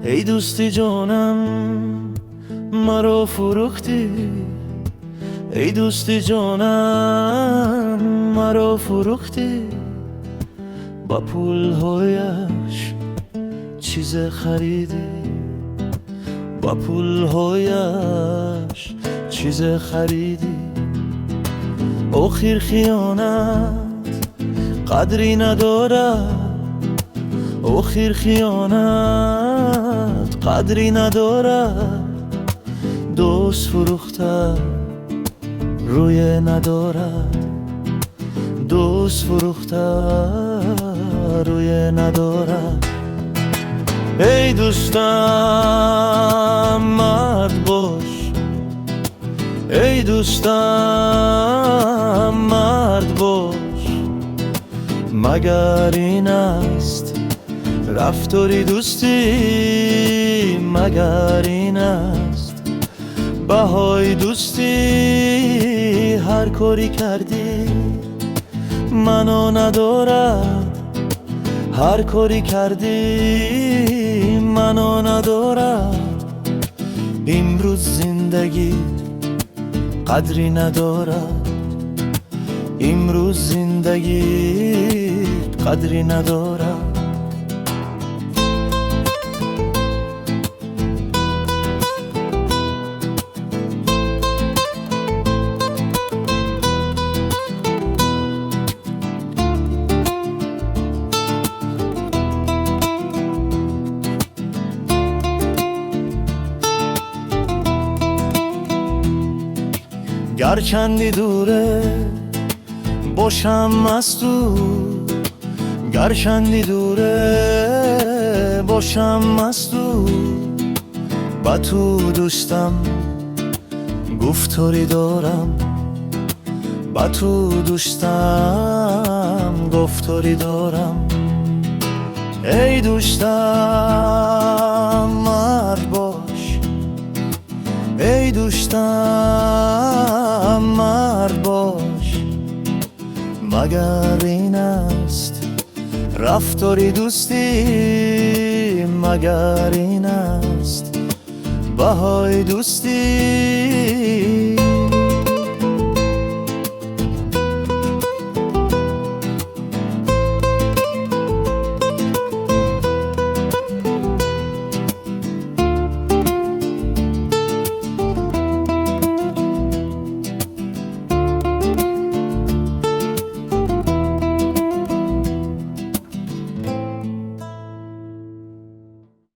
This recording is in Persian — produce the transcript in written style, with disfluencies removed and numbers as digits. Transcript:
ای دوستی جانم مرا فروختی، ای دوستی جانم مرا فروختی. با پولهایش چیز خریدی، با پولهایش چیز خریدی. آخر خیانت قدری ندارد، آخر خیانت قدری ندارد. دوست فروخته روی ندارد، دوست فروخته روی ندارد. ای دوستم مرد باش، ای دوستم مرد باش. مگر این است رفتاری دوستی، مگر این است بهای دوستی. هر کاری کردی منو ندارد، هر کاری کردی منو ندارد. امروز زندگی قدری ندارد، امروز زندگی قدری ندارد. گرچندی دوره باشم از تو، گرچندی دوره باشم از تو. با تو دوستم گفتاری دارم، با تو دوستم گفتاری دارم. ای دوستم مرد باش، ای دوستم مرد باش. مگر این است رفتاری دوستی، مگر این است بهای دوستی.